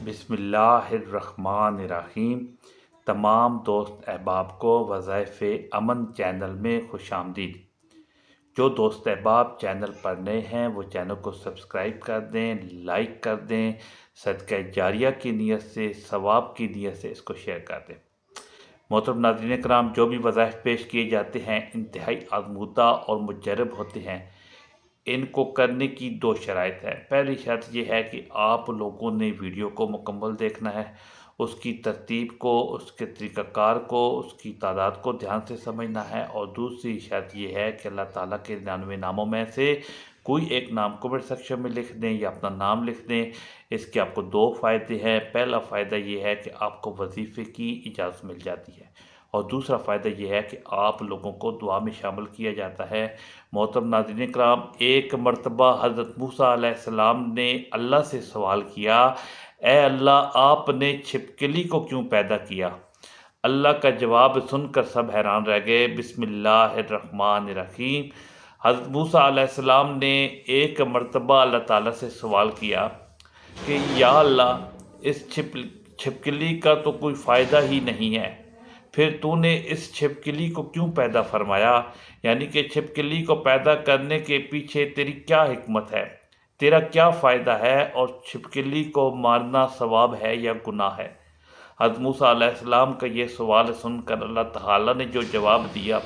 بسم اللہ الرحمن الرحیم۔ تمام دوست احباب کو وظائف امن چینل میں خوش آمدید۔ جو دوست احباب چینل پر نئے ہیں وہ چینل کو سبسکرائب کر دیں، لائک کر دیں، صدقہ جاریہ کی نیت سے، ثواب کی نیت سے اس کو شیئر کر دیں۔ محترم ناظرین کرام، جو بھی وظائف پیش کیے جاتے ہیں انتہائی آزمودہ اور مجرب ہوتے ہیں۔ ان کو کرنے کی دو شرائط ہے۔ پہلی شرط یہ ہے کہ آپ لوگوں نے ویڈیو کو مکمل دیکھنا ہے، اس کی ترتیب کو، اس کے طریقہ کار کو، اس کی تعداد کو دھیان سے سمجھنا ہے، اور دوسری شرط یہ ہے کہ اللہ تعالیٰ کے 99 ناموں میں سے کوئی ایک نام کمنٹ سیکشن میں لکھ دیں یا اپنا نام لکھ دیں۔ اس کے آپ کو دو فائدے ہیں۔ پہلا فائدہ یہ ہے کہ آپ کو وظیفے کی اجازت مل جاتی ہے، اور دوسرا فائدہ یہ ہے کہ آپ لوگوں کو دعا میں شامل کیا جاتا ہے۔ محترم ناظرین کرام، ایک مرتبہ حضرت موسیٰ علیہ السلام نے اللہ سے سوال کیا، اے اللہ، آپ نے چھپکلی کو کیوں پیدا کیا؟ اللہ کا جواب سن کر سب حیران رہ گئے۔ بسم اللہ الرحمن الرحیم۔ حضرت موسیٰ علیہ السلام نے ایک مرتبہ اللہ تعالیٰ سے سوال کیا کہ یا اللہ، اس چھپکلی کا تو کوئی فائدہ ہی نہیں ہے، پھر تو نے اس چھپکلی کو کیوں پیدا فرمایا؟ یعنی کہ چھپکلی کو پیدا کرنے کے پیچھے تیری کیا حکمت ہے، تیرا کیا فائدہ ہے، اور چھپکلی کو مارنا ثواب ہے یا گناہ ہے؟ حضرت موسیٰ علیہ السلام کا یہ سوال سن کر اللہ تعالیٰ نے جو جواب دیا،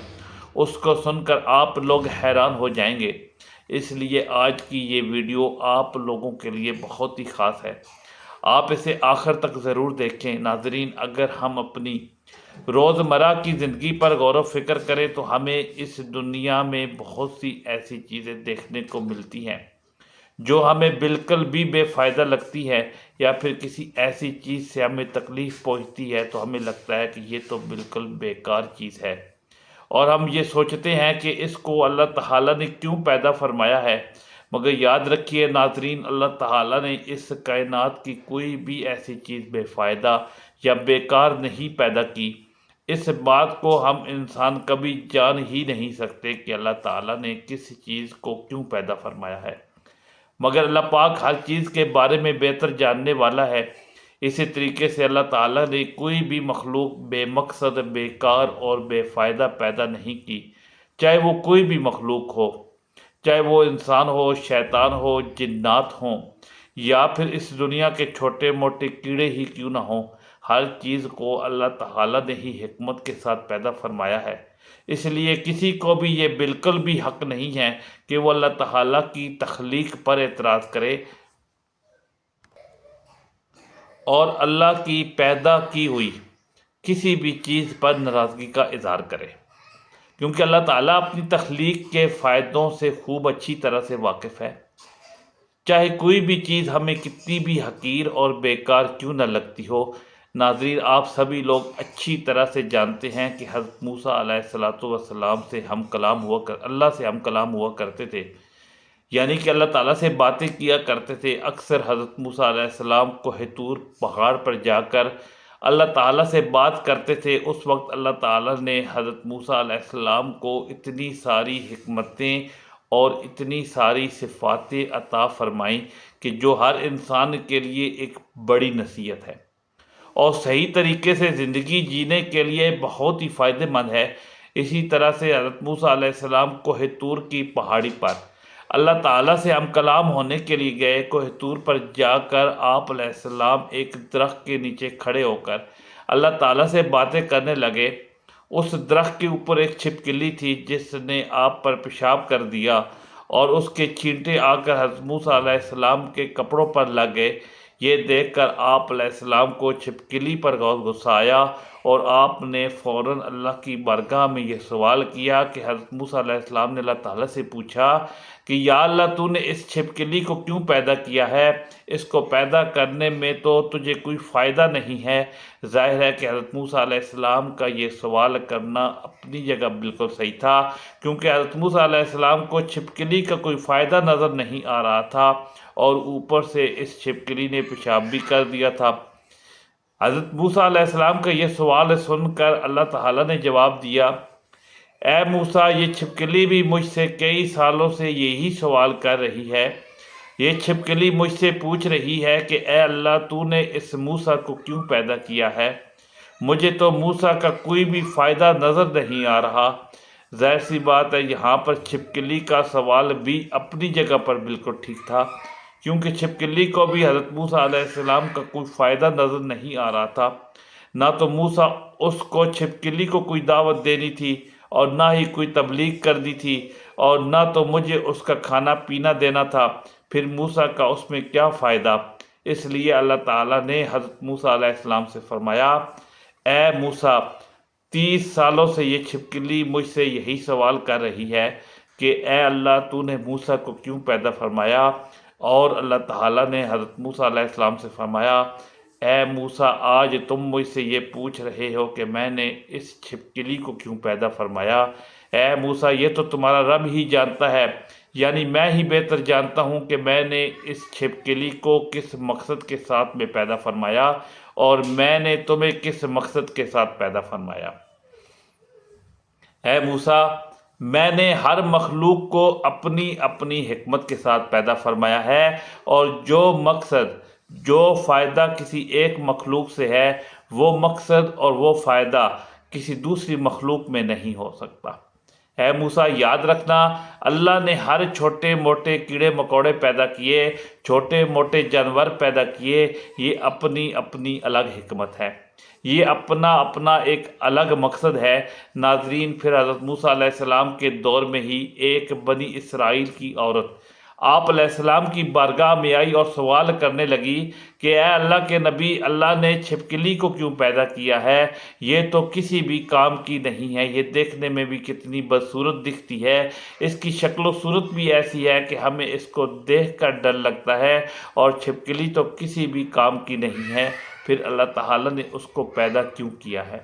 اس کو سن کر آپ لوگ حیران ہو جائیں گے۔ اس لیے آج کی یہ ویڈیو آپ لوگوں کے لیے بہت ہی خاص ہے، آپ اسے آخر تک ضرور دیکھیں۔ ناظرین، اگر ہم اپنی روزمرہ کی زندگی پر غور و فکر کریں تو ہمیں اس دنیا میں بہت سی ایسی چیزیں دیکھنے کو ملتی ہیں جو ہمیں بالکل بھی بے فائدہ لگتی ہے، یا پھر کسی ایسی چیز سے ہمیں تکلیف پہنچتی ہے تو ہمیں لگتا ہے کہ یہ تو بالکل بیکار چیز ہے، اور ہم یہ سوچتے ہیں کہ اس کو اللہ تعالیٰ نے کیوں پیدا فرمایا ہے۔ مگر یاد رکھیے ناظرین، اللہ تعالیٰ نے اس کائنات کی کوئی بھی ایسی چیز بے فائدہ یا بیکار نہیں پیدا کی۔ اس بات کو ہم انسان کبھی جان ہی نہیں سکتے کہ اللہ تعالیٰ نے کس چیز کو کیوں پیدا فرمایا ہے، مگر اللہ پاک ہر چیز کے بارے میں بہتر جاننے والا ہے۔ اسی طریقے سے اللہ تعالیٰ نے کوئی بھی مخلوق بے مقصد، بیکار اور بے فائدہ پیدا نہیں کی، چاہے وہ کوئی بھی مخلوق ہو، چاہے وہ انسان ہو، شیطان ہو، جنات ہوں، یا پھر اس دنیا کے چھوٹے موٹے کیڑے ہی کیوں نہ ہوں۔ ہر چیز کو اللہ تعالیٰ نے ہی حکمت کے ساتھ پیدا فرمایا ہے۔ اس لیے کسی کو بھی یہ بالکل بھی حق نہیں ہے کہ وہ اللہ تعالیٰ کی تخلیق پر اعتراض کرے اور اللہ کی پیدا کی ہوئی کسی بھی چیز پر ناراضگی کا اظہار کرے، کیونکہ اللہ تعالیٰ اپنی تخلیق کے فائدوں سے خوب اچھی طرح سے واقف ہے۔ چاہے کوئی بھی چیز ہمیں کتنی بھی حقیر اور بیکار کیوں نہ لگتی ہو۔ ناظرین، آپ سبھی لوگ اچھی طرح سے جانتے ہیں کہ حضرت موسیٰ علیہ السلام سے اللہ سے ہم کلام ہوا کرتے تھے، یعنی کہ اللہ تعالیٰ سے باتیں کیا کرتے تھے۔ اکثر حضرت موسیٰ علیہ السلام کوہ طور پہاڑ پر جا کر اللہ تعالیٰ سے بات کرتے تھے۔ اس وقت اللہ تعالیٰ نے حضرت موسیٰ علیہ السلام کو اتنی ساری حکمتیں اور اتنی ساری صفاتیں عطا فرمائیں کہ جو ہر انسان کے لیے ایک بڑی نصیحت ہے، اور صحیح طریقے سے زندگی جینے کے لیے بہت ہی فائدہ مند ہے۔ اسی طرح سے حضرت موسیٰ علیہ السلام کوہ طور کی پہاڑی پر اللہ تعالیٰ سے ہم کلام ہونے کے لیے گئے۔ کوہ طور پر جا کر آپ علیہ السلام ایک درخت کے نیچے کھڑے ہو کر اللہ تعالیٰ سے باتیں کرنے لگے۔ اس درخت کے اوپر ایک چھپکلی تھی جس نے آپ پر پیشاب کر دیا، اور اس کے چھینٹے آ کر حضرت موسیٰ علیہ السلام کے کپڑوں پر لگ گئے۔ یہ دیکھ کر آپ علیہ السلام کو چھپکلی پر غصہ آیا، اور آپ نے فوراً اللہ کی بارگاہ میں یہ سوال کیا کہ حضرت موسیٰ علیہ السلام نے اللہ تعالیٰ سے پوچھا کہ یا اللہ، تو نے اس چھپکلی کو کیوں پیدا کیا ہے؟ اس کو پیدا کرنے میں تو تجھے کوئی فائدہ نہیں ہے۔ ظاہر ہے کہ حضرت موسیٰ علیہ السلام کا یہ سوال کرنا اپنی جگہ بالکل صحیح تھا، کیونکہ حضرت موسیٰ علیہ السلام کو چھپکلی کا کوئی فائدہ نظر نہیں آ رہا تھا، اور اوپر سے اس چھپکلی نے پیشاب بھی کر دیا تھا۔ حضرت موسیٰ علیہ السلام کا یہ سوال سن کر اللہ تعالیٰ نے جواب دیا، اے موسیٰ، یہ چھپکلی بھی مجھ سے کئی سالوں سے یہی سوال کر رہی ہے، یہ چھپکلی مجھ سے پوچھ رہی ہے کہ اے اللہ تو نے اس موسیٰ کو کیوں پیدا کیا ہے؟ مجھے تو موسیٰ کا کوئی بھی فائدہ نظر نہیں آ رہا۔ ظاہر سی بات ہے یہاں پر چھپکلی کا سوال بھی اپنی جگہ پر بالکل ٹھیک تھا، کیونکہ چھپکلی کو بھی حضرت موسیٰ علیہ السلام کا کوئی فائدہ نظر نہیں آ رہا تھا۔ نہ تو موسیٰ اس کو چھپکلی کو کوئی دعوت دینی تھی اور نہ ہی کوئی تبلیغ کرنی تھی، اور نہ تو مجھے اس کا کھانا پینا دینا تھا، پھر موسیٰ کا اس میں کیا فائدہ؟ اس لیے اللہ تعالیٰ نے حضرت موسیٰ علیہ السلام سے فرمایا، اے موسیٰ 30 سالوں سے یہ چھپکلی مجھ سے یہی سوال کر رہی ہے کہ اے اللہ تو نے موسیٰ کو کیوں پیدا فرمایا؟ اور اللہ تعالیٰ نے حضرت موسیٰ علیہ السلام سے فرمایا، اے موسیٰ آج تم مجھ سے یہ پوچھ رہے ہو کہ میں نے اس چھپکلی کو کیوں پیدا فرمایا؟ اے موسیٰ یہ تو تمہارا رب ہی جانتا ہے، یعنی میں ہی بہتر جانتا ہوں کہ میں نے اس چھپکلی کو کس مقصد کے ساتھ میں پیدا فرمایا اور میں نے تمہیں کس مقصد کے ساتھ پیدا فرمایا۔ اے موسیٰ میں نے ہر مخلوق کو اپنی اپنی حکمت کے ساتھ پیدا فرمایا ہے، اور جو مقصد جو فائدہ کسی ایک مخلوق سے ہے وہ مقصد اور وہ فائدہ کسی دوسری مخلوق میں نہیں ہو سکتا۔ اے موسیٰ یاد رکھنا اللہ نے ہر چھوٹے موٹے کیڑے مکوڑے پیدا کیے، چھوٹے موٹے جانور پیدا کیے، یہ اپنی اپنی الگ حکمت ہے، یہ اپنا اپنا ایک الگ مقصد ہے۔ ناظرین پھر حضرت موسیٰ علیہ السلام کے دور میں ہی ایک بنی اسرائیل کی عورت آپ علیہ السلام کی بارگاہ میں آئی اور سوال کرنے لگی کہ اے اللہ کے نبی اللہ نے چھپکلی کو کیوں پیدا کیا ہے؟ یہ تو کسی بھی کام کی نہیں ہے، یہ دیکھنے میں بھی کتنی بدصورت دکھتی ہے، اس کی شکل و صورت بھی ایسی ہے کہ ہمیں اس کو دیکھ کر ڈر لگتا ہے، اور چھپکلی تو کسی بھی کام کی نہیں ہے، پھر اللہ تعالیٰ نے اس کو پیدا کیوں کیا ہے؟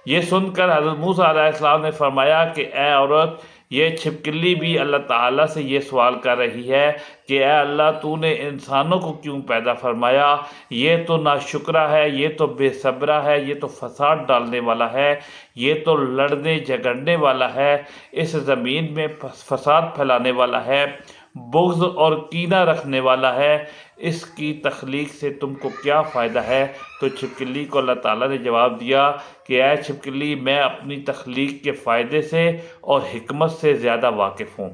یہ سن کر حضرت موسیٰ علیہ السلام نے فرمایا کہ اے عورت یہ چھپکلی بھی اللہ تعالیٰ سے یہ سوال کر رہی ہے کہ اے اللہ تو نے انسانوں کو کیوں پیدا فرمایا؟ یہ تو ناشکرہ ہے، یہ تو بے صبرہ ہے، یہ تو فساد ڈالنے والا ہے، یہ تو لڑنے جھگڑنے والا ہے، اس زمین میں فساد پھیلانے والا ہے، بغض اور کینہ رکھنے والا ہے، اس کی تخلیق سے تم کو کیا فائدہ ہے؟ تو چھپکلی کو اللہ تعالیٰ نے جواب دیا کہ اے چھپکلی میں اپنی تخلیق کے فائدے سے اور حکمت سے زیادہ واقف ہوں،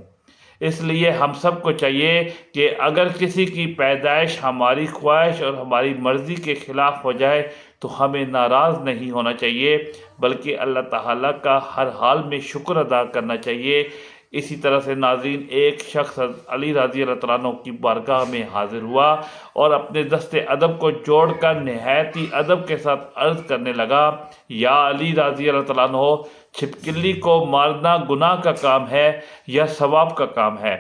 اس لیے ہم سب کو چاہیے کہ اگر کسی کی پیدائش ہماری خواہش اور ہماری مرضی کے خلاف ہو جائے تو ہمیں ناراض نہیں ہونا چاہیے، بلکہ اللہ تعالیٰ کا ہر حال میں شکر ادا کرنا چاہیے۔ اسی طرح سے ناظرین ایک شخص علی رضی اللہ تعالیٰ عنہ کی بارگاہ میں حاضر ہوا اور اپنے دست ادب کو جوڑ کر نہایت ہی ادب کے ساتھ عرض کرنے لگا، یا علی رضی اللہ تعالیٰ عنہ چھپکلی کو مارنا گناہ کا کام ہے یا ثواب کا کام ہے؟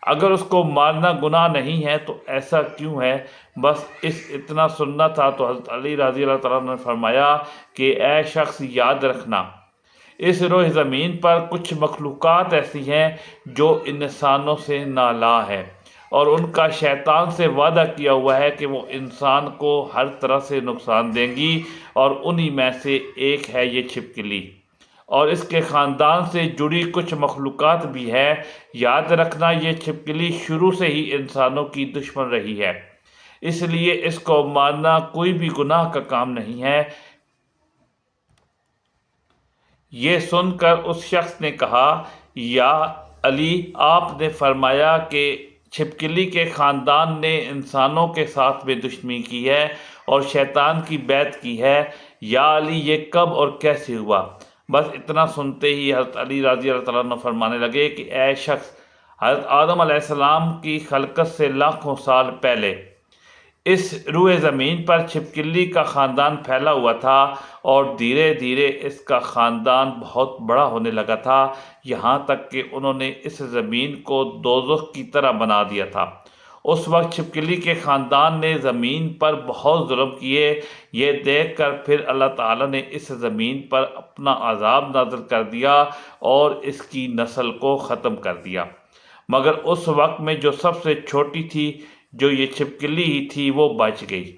اگر اس کو مارنا گناہ نہیں ہے تو ایسا کیوں ہے؟ بس اتنا سننا تھا تو حضرت علی رضی اللہ تعالیٰ عنہ نے فرمایا کہ اے شخص یاد رکھنا اس روح زمین پر کچھ مخلوقات ایسی ہیں جو انسانوں سے نالا ہے، اور ان کا شیطان سے وعدہ کیا ہوا ہے کہ وہ انسان کو ہر طرح سے نقصان دیں گی، اور انہی میں سے ایک ہے یہ چھپکلی، اور اس کے خاندان سے جڑی کچھ مخلوقات بھی ہے۔ یاد رکھنا یہ چھپکلی شروع سے ہی انسانوں کی دشمن رہی ہے، اس لیے اس کو مارنا کوئی بھی گناہ کا کام نہیں ہے۔ یہ سن کر اس شخص نے کہا، یا علی آپ نے فرمایا کہ چھپکلی کے خاندان نے انسانوں کے ساتھ بھی دشمنی کی ہے اور شیطان کی بیعت کی ہے، یا علی یہ کب اور کیسے ہوا؟ بس اتنا سنتے ہی حضرت علی رضی اللہ تعالیٰ عنہ فرمانے لگے کہ اے شخص حضرت آدم علیہ السلام کی خلقت سے لاکھوں سال پہلے اس روئے زمین پر چھپکلی کا خاندان پھیلا ہوا تھا، اور دھیرے دھیرے اس کا خاندان بہت بڑا ہونے لگا تھا، یہاں تک کہ انہوں نے اس زمین کو دوزخ کی طرح بنا دیا تھا۔ اس وقت چھپکلی کے خاندان نے زمین پر بہت ظلم کیے، یہ دیکھ کر پھر اللہ تعالیٰ نے اس زمین پر اپنا عذاب نازل کر دیا اور اس کی نسل کو ختم کر دیا، مگر اس وقت میں جو سب سے چھوٹی تھی جو یہ چھپکلی ہی تھی وہ بچ گئی،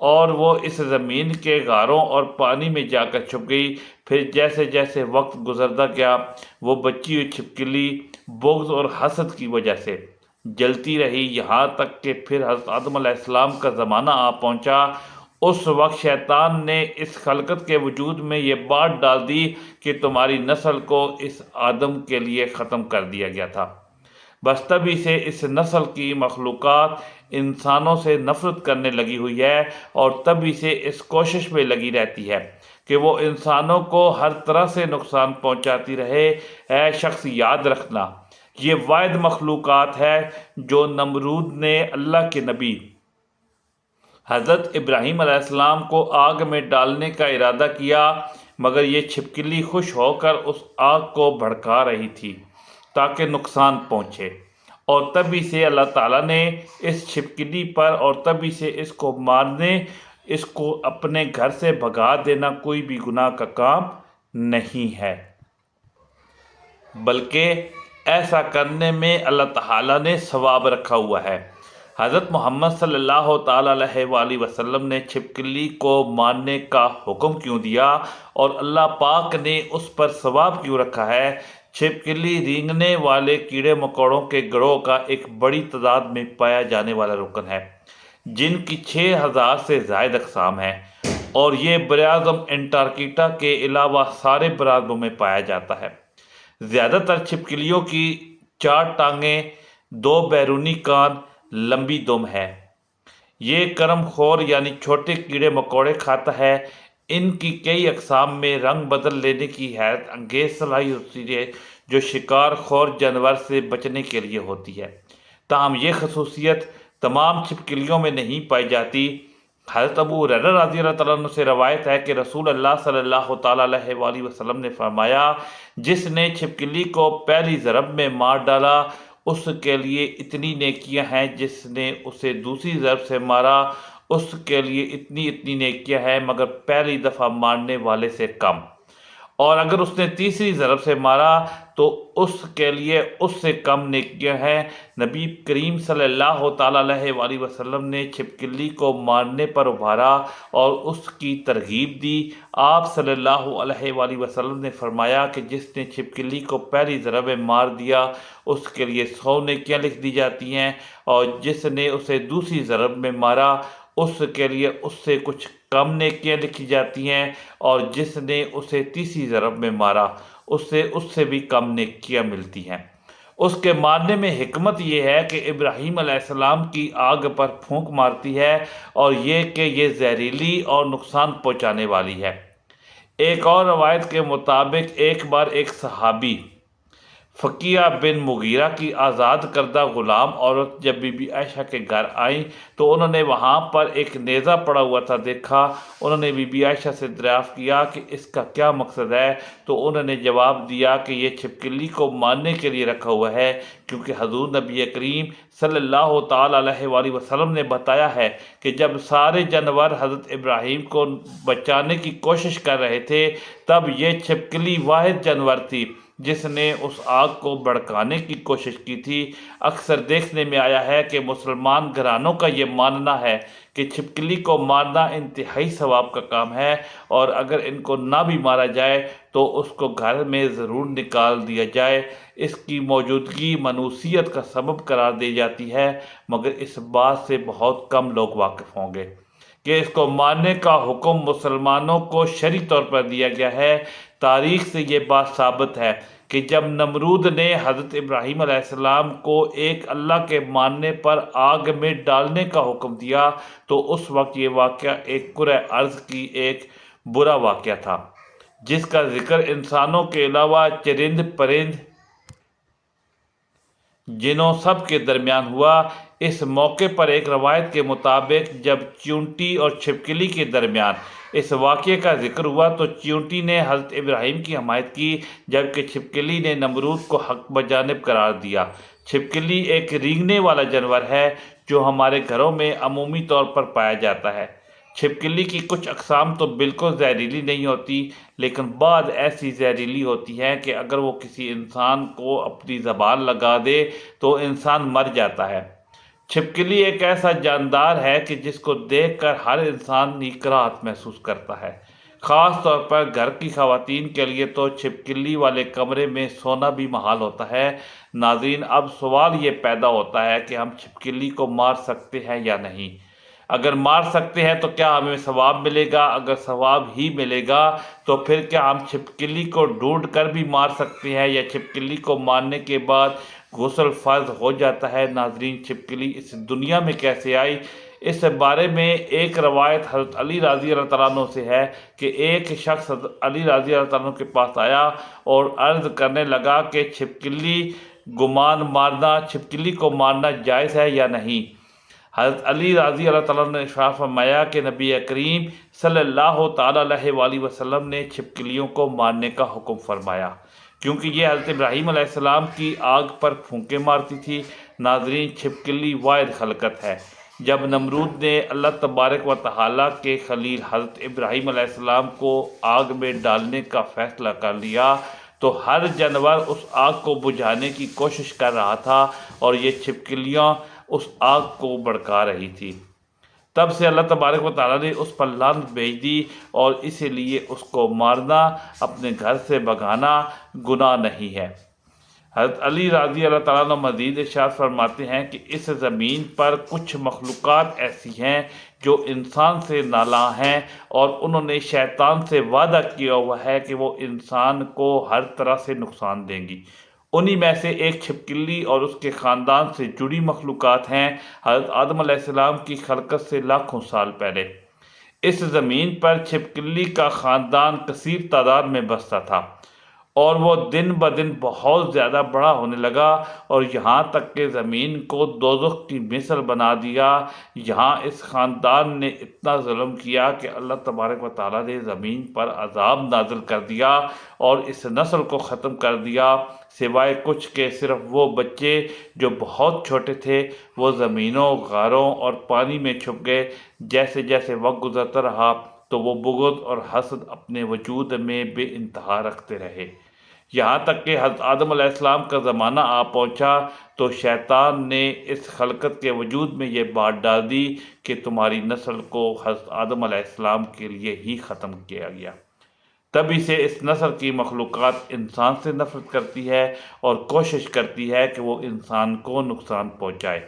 اور وہ اس زمین کے غاروں اور پانی میں جا کر چھپ گئی۔ پھر جیسے جیسے وقت گزرتا گیا وہ بچی ہوئی چھپکلی بغض اور حسد کی وجہ سے جلتی رہی یہاں تک کہ پھر حضرت آدم علیہ السلام کا زمانہ آ پہنچا۔ اس وقت شیطان نے اس خلقت کے وجود میں یہ بات ڈال دی کہ تمہاری نسل کو اس آدم کے لیے ختم کر دیا گیا تھا۔ بس تبھی سے اس نسل کی مخلوقات انسانوں سے نفرت کرنے لگی ہوئی ہے، اور تبھی سے اس کوشش میں لگی رہتی ہے کہ وہ انسانوں کو ہر طرح سے نقصان پہنچاتی رہے۔ اے شخص یاد رکھنا، یہ واحد مخلوقات ہے جو نمرود نے اللہ کے نبی حضرت ابراہیم علیہ السلام کو آگ میں ڈالنے کا ارادہ کیا، مگر یہ چھپکلی خوش ہو کر اس آگ کو بھڑکا رہی تھی تاکہ نقصان پہنچے، اور تبھی سے اللہ تعالیٰ نے اس چھپکلی پر اور تبھی سے اس کو مارنے، اس کو اپنے گھر سے بھگا دینا کوئی بھی گناہ کا کام نہیں ہے، بلکہ ایسا کرنے میں اللہ تعالیٰ نے ثواب رکھا ہوا ہے۔ حضرت محمد صلی اللہ تعالیٰ علیہ وآلہ وسلم نے چھپکلی کو مارنے کا حکم کیوں دیا، اور اللہ پاک نے اس پر ثواب کیوں رکھا ہے؟ چھپکلی رینگنے والے کیڑے مکوڑوں کے گروہ کا ایک بڑی تعداد میں پایا جانے والا رکن ہے، جن کی 6000 سے زائد اقسام ہیں، اور یہ براعظم انٹارکٹیکا کے علاوہ سارے براعظموں میں پایا جاتا ہے۔ زیادہ تر چھپکلیوں کی 4 ٹانگیں، 2 بیرونی کان، لمبی دم ہے۔ یہ کرم خور یعنی چھوٹے کیڑے مکوڑے کھاتا ہے۔ ان کی کئی اقسام میں رنگ بدل لینے کی حیرت انگیز صلاحیت ہوتی ہے جو شکار خور جانور سے بچنے کے لیے ہوتی ہے، تاہم یہ خصوصیت تمام چھپکلیوں میں نہیں پائی جاتی۔ حضرت ابو ہریرہ رضی اللہ تعالیٰ عنہ سے روایت ہے کہ رسول اللہ صلی اللہ تعالیٰ علیہ وآلہ وسلم نے فرمایا، جس نے چھپکلی کو پہلی ضرب میں مار ڈالا اس کے لیے اتنی نیکیاں ہیں، جس نے اسے دوسری ضرب سے مارا اس کے لیے اتنی نیکیاں ہیں، مگر پہلی دفعہ مارنے والے سے کم، اور اگر اس نے تیسری ضرب سے مارا تو اس کے لیے اس سے کم نیکیاں ہیں۔ نبی کریم صلی اللہ تعالیٰ علیہ وآلہ وسلم نے چھپکلی کو مارنے پر ابھارا اور اس کی ترغیب دی۔ آپ صلی اللہ علیہ وآلہ وسلم نے فرمایا کہ جس نے چھپکلی کو پہلی ضرب میں مار دیا اس کے لیے 100 نیکیاں لکھ دی جاتی ہیں، اور جس نے اسے دوسری ضرب میں مارا اس کے لیے اس سے کچھ کم نیکیاں لکھی جاتی ہیں، اور جس نے اسے تیسری ضرب میں مارا اس سے بھی کم نیکیاں ملتی ہیں۔ اس کے مارنے میں حکمت یہ ہے کہ ابراہیم علیہ السلام کی آگ پر پھونک مارتی ہے، اور یہ کہ یہ زہریلی اور نقصان پہنچانے والی ہے۔ ایک اور روایت کے مطابق ایک بار ایک صحابی فقیہ بن مغیرہ کی آزاد کردہ غلام عورت جب بی بی عائشہ کے گھر آئیں تو انہوں نے وہاں پر ایک نیزہ پڑا ہوا تھا دیکھا۔ انہوں نے بی بی عائشہ سے دریافت کیا کہ اس کا کیا مقصد ہے، تو انہوں نے جواب دیا کہ یہ چھپکلی کو مارنے کے لیے رکھا ہوا ہے، کیونکہ حضور نبی کریم صلی اللہ تعالیٰ علیہ وآلہ وسلم نے بتایا ہے کہ جب سارے جانور حضرت ابراہیم کو بچانے کی کوشش کر رہے تھے تب یہ چھپکلی واحد جانور تھی جس نے اس آگ کو بھڑکانے کی کوشش کی تھی۔ اکثر دیکھنے میں آیا ہے کہ مسلمان گھرانوں کا یہ ماننا ہے کہ چھپکلی کو مارنا انتہائی ثواب کا کام ہے، اور اگر ان کو نہ بھی مارا جائے تو اس کو گھر میں ضرور نکال دیا جائے۔ اس کی موجودگی منوسیت کا سبب قرار دی جاتی ہے، مگر اس بات سے بہت کم لوگ واقف ہوں گے کہ اس کو مارنے کا حکم مسلمانوں کو شرعی طور پر دیا گیا ہے۔ تاریخ سے یہ بات ثابت ہے کہ جب نمرود نے حضرت ابراہیم علیہ السلام کو ایک اللہ کے ماننے پر آگ میں ڈالنے کا حکم دیا تو اس وقت یہ واقعہ ایک کرۂ ارض کی ایک برا واقعہ تھا، جس کا ذکر انسانوں کے علاوہ چرند پرند جنوں سب کے درمیان ہوا۔ اس موقع پر ایک روایت کے مطابق جب چیونٹی اور چھپکلی کے درمیان اس واقعے کا ذکر ہوا تو چیونٹی نے حضرت ابراہیم کی حمایت کی، جبکہ چھپکلی نے نمرود کو حق بجانب قرار دیا۔ چھپکلی ایک رینگنے والا جانور ہے جو ہمارے گھروں میں عمومی طور پر پایا جاتا ہے۔ چھپکلی کی کچھ اقسام تو بالکل زہریلی نہیں ہوتی، لیکن بعض ایسی زہریلی ہوتی ہیں کہ اگر وہ کسی انسان کو اپنی زبان لگا دے تو انسان مر جاتا ہے۔ چھپکلی ایک ایسا جاندار ہے کہ جس کو دیکھ کر ہر انسان کراہت محسوس کرتا ہے، خاص طور پر گھر کی خواتین کے لیے تو چھپکلی والے کمرے میں سونا بھی محال ہوتا ہے۔ ناظرین، اب سوال یہ پیدا ہوتا ہے کہ ہم چھپکلی کو مار سکتے ہیں یا نہیں؟ اگر مار سکتے ہیں تو کیا ہمیں ثواب ملے گا؟ اگر ثواب ہی ملے گا تو پھر کیا ہم چھپکلی کو ڈھونڈ کر بھی مار سکتے ہیں، یا چھپکلی کو مارنے کے بعد غسل فرض ہو جاتا ہے؟ ناظرین، چھپکلی اس دنیا میں کیسے آئی؟ اس بارے میں ایک روایت حضرت علی رضی اللہ تعالیٰ عنہ سے ہے کہ ایک شخص حضرت علی رضی اللہ تعالیٰ عنہ کے پاس آیا اور عرض کرنے لگا کہ چھپکلی کو مارنا جائز ہے یا نہیں؟ حضرت علی رضی اللہ تعالیٰ عنہ نے ارشاد فرمایا کہ نبی کریم صلی اللہ تعالیٰ علیہ وآلہ وسلم نے چھپکلیوں کو مارنے کا حکم فرمایا، کیونکہ یہ حضرت ابراہیم علیہ السلام کی آگ پر پھونکے مارتی تھی۔ ناظرین، چھپکلی واحد خلقت ہے۔ جب نمرود نے اللہ تبارک و تعالیٰ کے خلیل حضرت ابراہیم علیہ السلام کو آگ میں ڈالنے کا فیصلہ کر لیا تو ہر جانور اس آگ کو بجھانے کی کوشش کر رہا تھا اور یہ چھپکلیاں اس آگ کو بھڑکا رہی تھی۔ تب سے اللہ تبارک و تعالیٰ نے اس پر لعنت بھیج دی، اور اسی لیے اس کو مارنا، اپنے گھر سے بھگانا گناہ نہیں ہے۔ حضرت علی رضی اللہ تعالیٰ عنہ مزید ارشاد فرماتے ہیں کہ اس زمین پر کچھ مخلوقات ایسی ہیں جو انسان سے نالاں ہیں، اور انہوں نے شیطان سے وعدہ کیا ہوا ہے کہ وہ انسان کو ہر طرح سے نقصان دیں گی۔ انہی میں سے ایک چھپکلی اور اس کے خاندان سے جڑی مخلوقات ہیں۔ حضرت آدم علیہ السلام کی خلقت سے لاکھوں سال پہلے اس زمین پر چھپکلی کا خاندان کثیر تعداد میں بستا تھا، اور وہ دن بدن بہت زیادہ بڑا ہونے لگا، اور یہاں تک کہ زمین کو دوزخ کی مثل بنا دیا۔ یہاں اس خاندان نے اتنا ظلم کیا کہ اللہ تبارک و تعالیٰ نے زمین پر عذاب نازل کر دیا اور اس نسل کو ختم کر دیا، سوائے کچھ کہ صرف وہ بچے جو بہت چھوٹے تھے وہ زمینوں، غاروں اور پانی میں چھپ گئے۔ جیسے جیسے وقت گزرتا رہا تو وہ بغض اور حسد اپنے وجود میں بے انتہا رکھتے رہے، یہاں تک کہ حضرت آدم علیہ السلام کا زمانہ آ پہنچا تو شیطان نے اس خلقت کے وجود میں یہ بات ڈال دی کہ تمہاری نسل کو حضرت آدم علیہ السلام کے لیے ہی ختم کیا گیا۔ تبھی سے اس نسل کی مخلوقات انسان سے نفرت کرتی ہے اور کوشش کرتی ہے کہ وہ انسان کو نقصان پہنچائے۔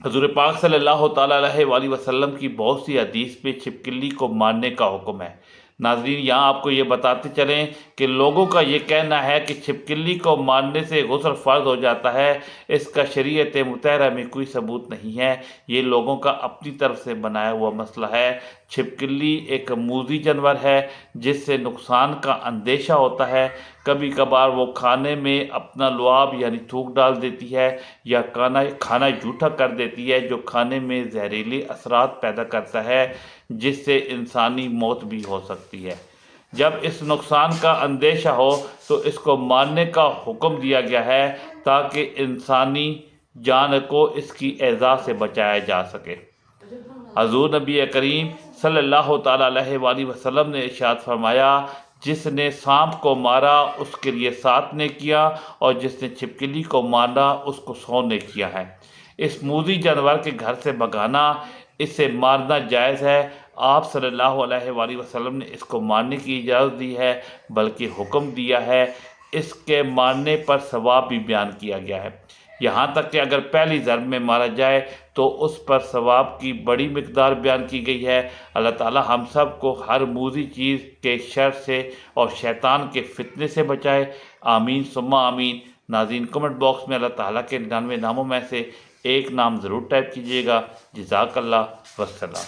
حضور پاک صلی اللہ تعالیٰ علیہ وآلہ وسلم کی بہت سی حدیث میں چھپکلی کو مارنے کا حکم ہے۔ ناظرین، یہاں آپ کو یہ بتاتے چلیں کہ لوگوں کا یہ کہنا ہے کہ چھپکلی کو مارنے سے غسل فرض ہو جاتا ہے، اس کا شریعت مطہرہ میں کوئی ثبوت نہیں ہے، یہ لوگوں کا اپنی طرف سے بنایا ہوا مسئلہ ہے۔ چھپکلی ایک موذی جانور ہے جس سے نقصان کا اندیشہ ہوتا ہے۔ کبھی کبھار وہ کھانے میں اپنا لعاب یعنی تھوک ڈال دیتی ہے، یا کھانا جھوٹا کر دیتی ہے جو کھانے میں زہریلے اثرات پیدا کرتا ہے، جس سے انسانی موت بھی ہو سکتی ہے۔ جب اس نقصان کا اندیشہ ہو تو اس کو مارنے کا حکم دیا گیا ہے تاکہ انسانی جان کو اس کی ایذا سے بچایا جا سکے۔ حضور نبی کریم صلی اللہ تعالیٰ علیہ وآلہ وسلم نے ارشاد فرمایا، جس نے سانپ کو مارا اس کے لیے 7 نے کیا، اور جس نے چھپکلی کو مارا اس کو 100 نے کیا ہے۔ اس موذی جانور کے گھر سے بھگانا، اسے مارنا جائز ہے۔ آپ صلی اللہ علیہ وآلہ وسلم نے اس کو مارنے کی اجازت دی ہے، بلکہ حکم دیا ہے۔ اس کے مارنے پر ثواب بھی بیان کیا گیا ہے، یہاں تک کہ اگر پہلی ضرب میں مارا جائے تو اس پر ثواب کی بڑی مقدار بیان کی گئی ہے۔ اللہ تعالی ہم سب کو ہر موذی چیز کے شر سے اور شیطان کے فتنے سے بچائے، آمین ثم آمین۔ ناظرین، کمنٹ باکس میں اللہ تعالیٰ کے 99 ناموں میں سے ایک نام ضرور ٹائپ کیجیے گا۔ جزاک اللہ، والسلام۔